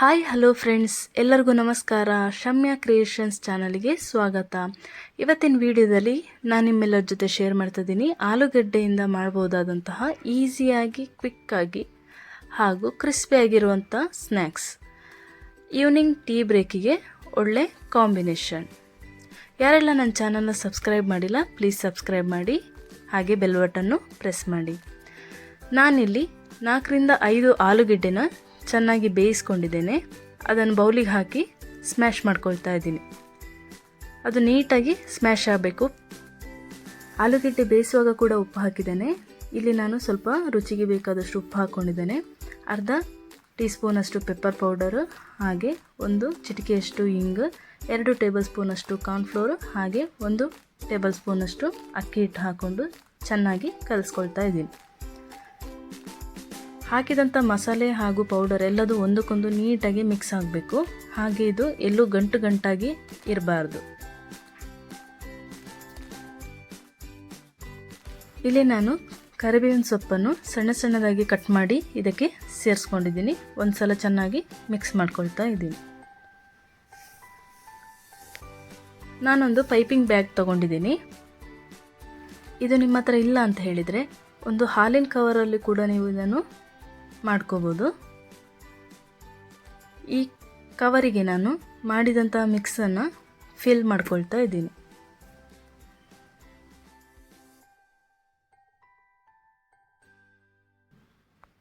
Hi hello friends, ಎಲ್ಲರಿಗೂ ನಮಸ್ಕಾರ. ಶಮ್ಯ creations ಚಾನಲ್ಗೆ ಸ್ವಾಗತ. ಇವತ್ತಿನ ವಿಡಿಯೋದಲ್ಲಿ ನಾನು ನಿಮ್ಮೆಲ್ಲರ ಜೊತೆ ಶೇರ್ ಮಾಡ್ತಿದ್ದೀನಿ ಆಲೂಗಡ್ಡೆಯಿಂದ ಮಾಡ್ಬೋದಾದಂತಹ ಈಸಿಯಾಗಿ, ಕ್ವಿಕ್ಕಾಗಿ ಹಾಗೂ ಕ್ರಿಸ್ಪಿಯಾಗಿರುವಂಥ ಸ್ನ್ಯಾಕ್ಸ್. ಈವ್ನಿಂಗ್ ಟೀ ಬ್ರೇಕಿಗೆ ಒಳ್ಳೆ ಕಾಂಬಿನೇಷನ್. ಯಾರೆಲ್ಲ ನನ್ನ ಚಾನಲ್ನ ಸಬ್ಸ್ಕ್ರೈಬ್ ಮಾಡಿಲ್ಲ, ಪ್ಲೀಸ್ ಸಬ್ಸ್ಕ್ರೈಬ್ ಮಾಡಿ, ಹಾಗೆ ಬೆಲ್ ಬಟನ್ನು ಪ್ರೆಸ್ ಮಾಡಿ. ನಾನಿಲ್ಲಿ 4ರಿಂದ 5 ಆಲೂಗೆಡ್ಡೆನ ಚೆನ್ನಾಗಿ ಬೇಯಿಸ್ಕೊಂಡಿದ್ದೇನೆ. ಅದನ್ನು ಬೌಲಿಗೆ ಹಾಕಿ ಸ್ಮ್ಯಾಶ್ ಮಾಡ್ಕೊಳ್ತಾ ಇದ್ದೀನಿ. ಅದು ನೀಟಾಗಿ ಸ್ಮ್ಯಾಶ್ ಆಗಬೇಕು. ಆಲೂಗೆಡ್ಡೆ ಬೇಯಿಸುವಾಗ ಕೂಡ ಉಪ್ಪು ಹಾಕಿದ್ದೇನೆ. ಇಲ್ಲಿ ನಾನು ಸ್ವಲ್ಪ ರುಚಿಗೆ ಬೇಕಾದಷ್ಟು ಉಪ್ಪು ಹಾಕ್ಕೊಂಡಿದ್ದೇನೆ. ಅರ್ಧ ಟೀ ಸ್ಪೂನಷ್ಟು ಪೆಪ್ಪರ್ ಪೌಡರು, ಹಾಗೆ 1 ಚಿಟಿಕೆಯಷ್ಟು ಹಿಂಗು, 2 ಟೇಬಲ್ ಸ್ಪೂನಷ್ಟು ಕಾರ್ನ್ಫ್ಲೋರು, ಹಾಗೆ 1 ಟೇಬಲ್ ಸ್ಪೂನಷ್ಟು ಅಕ್ಕಿ ಹಿಟ್ಟು ಹಾಕ್ಕೊಂಡು ಚೆನ್ನಾಗಿ ಕಲಿಸ್ಕೊಳ್ತಾ ಇದ್ದೀನಿ. ಹಾಕಿದಂಥ ಮಸಾಲೆ ಹಾಗೂ ಪೌಡರ್ ಎಲ್ಲದೂ ಒಂದಕ್ಕೊಂದು ನೀಟಾಗಿ ಮಿಕ್ಸ್ ಆಗಬೇಕು. ಹಾಗೆ ಇದು ಎಲ್ಲೂ ಗಂಟಾಗಿ ಇರಬಾರ್ದು. ಇಲ್ಲಿ ನಾನು ಕರಿಬೇವಿನ ಸೊಪ್ಪನ್ನು ಸಣ್ಣದಾಗಿ ಕಟ್ ಮಾಡಿ ಇದಕ್ಕೆ ಸೇರಿಸ್ಕೊಂಡಿದ್ದೀನಿ. ಒಂದು ಸಲ ಚೆನ್ನಾಗಿ ಮಿಕ್ಸ್ ಮಾಡ್ಕೊಳ್ತಾ ಇದ್ದೀನಿ. ನಾನೊಂದು ಪೈಪಿಂಗ್ ಬ್ಯಾಗ್ ತೊಗೊಂಡಿದ್ದೀನಿ. ಇದು ನಿಮ್ಮ ಹತ್ರ ಇಲ್ಲ ಅಂತ ಹೇಳಿದರೆ ಒಂದು ಹಾಲಿನ ಕವರಲ್ಲಿ ಕೂಡ ನೀವು ಇದನ್ನು ಮಾಡ್ಕೋಬೋದು. ಈ ಕವರಿಗೆ ನಾನು ಮಾಡಿದಂಥ ಮಿಕ್ಸನ್ನು ಫಿಲ್ ಮಾಡ್ಕೊಳ್ತಾ ಇದ್ದೀನಿ.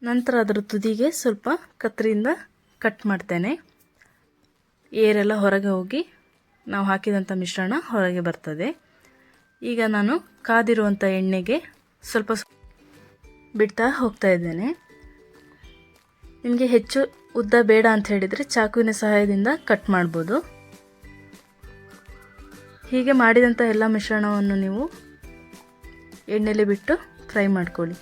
ನಂತರ ಅದರ ತುದಿಗೆ ಸ್ವಲ್ಪ ಕತ್ತರಿಯಿಂದ ಕಟ್ ಮಾಡ್ತೇನೆ. ಏರೆಲ್ಲ ಹೊರಗೆ ಹೋಗಿ ನಾವು ಹಾಕಿದಂಥ ಮಿಶ್ರಣ ಹೊರಗೆ ಬರ್ತದೆ. ಈಗ ನಾನು ಕಾದಿರುವಂಥ ಎಣ್ಣೆಗೆ ಸ್ವಲ್ಪ ಬಿಡ್ತಾ ಹೋಗ್ತಾ ಇದ್ದೇನೆ. ನಿಮಗೆ ಹೆಚ್ಚು ಉದ್ದ ಬೇಡ ಅಂತ ಹೇಳಿದರೆ ಚಾಕುವಿನ ಸಹಾಯದಿಂದ ಕಟ್ ಮಾಡ್ಬೋದು. ಹೀಗೆ ಮಾಡಿದಂಥ ಎಲ್ಲ ಮಿಶ್ರಣವನ್ನು ನೀವು ಎಣ್ಣೆಯಲ್ಲಿ ಬಿಟ್ಟು ಫ್ರೈ ಮಾಡ್ಕೊಳ್ಳಿ.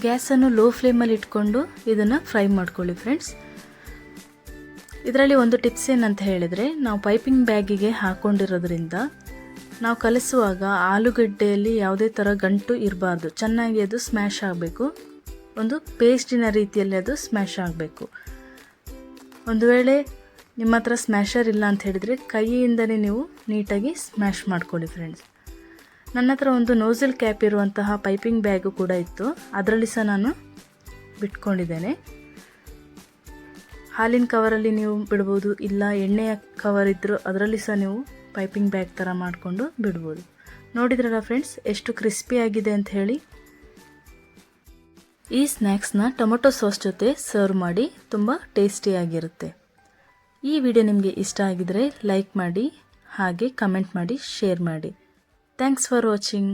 ಗ್ಯಾಸನ್ನು ಲೋ ಫ್ಲೇಮಲ್ಲಿ ಇಟ್ಕೊಂಡು ಇದನ್ನು ಫ್ರೈ ಮಾಡ್ಕೊಳ್ಳಿ ಫ್ರೆಂಡ್ಸ್. ಇದರಲ್ಲಿ ಒಂದು ಟಿಪ್ಸ್ ಏನಂತ ಹೇಳಿದರೆ, ನಾವು ಪೈಪಿಂಗ್ ಬ್ಯಾಗಿಗೆ ಹಾಕ್ಕೊಂಡಿರೋದ್ರಿಂದ ನಾವು ಕಲಿಸುವಾಗ ಆಲೂಗಡ್ಡೆಯಲ್ಲಿ ಯಾವುದೇ ಥರ ಗಂಟು ಇರಬಾರ್ದು. ಚೆನ್ನಾಗಿ ಅದು ಸ್ಮ್ಯಾಶ್ ಆಗಬೇಕು. ಒಂದು ಪೇಸ್ಟಿನ ರೀತಿಯಲ್ಲಿ ಅದು ಸ್ಮ್ಯಾಶ್ ಆಗಬೇಕು. ಒಂದು ವೇಳೆ ನಿಮ್ಮ ಹತ್ರ ಸ್ಮ್ಯಾಶರ್ ಇಲ್ಲ ಅಂತ ಹೇಳಿದರೆ ಕೈಯಿಂದಲೇ ನೀವು ನೀಟಾಗಿ ಸ್ಮ್ಯಾಶ್ ಮಾಡ್ಕೊಳ್ಳಿ ಫ್ರೆಂಡ್ಸ್. ನನ್ನ ಹತ್ರ ಒಂದು ನೋಸಲ್ ಕ್ಯಾಪ್ ಇರುವಂತಹ ಪೈಪಿಂಗ್ ಬ್ಯಾಗು ಕೂಡ ಇತ್ತು. ಅದರಲ್ಲಿ ಸಹ ನಾನು ಬಿಟ್ಕೊಂಡಿದ್ದೇನೆ. ಹಾಲಿನ ಕವರಲ್ಲಿ ನೀವು ಬಿಡ್ಬೋದು, ಇಲ್ಲ ಎಣ್ಣೆಯ ಕವರ್ ಇದ್ದರೂ ಅದರಲ್ಲಿ ಸಹ ನೀವು ಪೈಪಿಂಗ್ ಬ್ಯಾಗ್ ಥರ ಮಾಡಿಕೊಂಡು ಬಿಡ್ಬೋದು. ನೋಡಿದ್ರಲ್ಲ ಫ್ರೆಂಡ್ಸ್, ಎಷ್ಟು ಕ್ರಿಸ್ಪಿಯಾಗಿದೆ ಅಂತ ಹೇಳಿ. ಈ ಸ್ನ್ಯಾಕ್ಸ್ನ ಟೊಮೊಟೊ ಸಾಸ್ ಜೊತೆ ಸರ್ವ್ ಮಾಡಿ, ತುಂಬ ಟೇಸ್ಟಿಯಾಗಿರುತ್ತೆ. ಈ ವಿಡಿಯೋ ನಿಮಗೆ ಇಷ್ಟ ಆಗಿದರೆ ಲೈಕ್ ಮಾಡಿ, ಹಾಗೆ ಕಮೆಂಟ್ ಮಾಡಿ, ಶೇರ್ ಮಾಡಿ. Thanks for watching.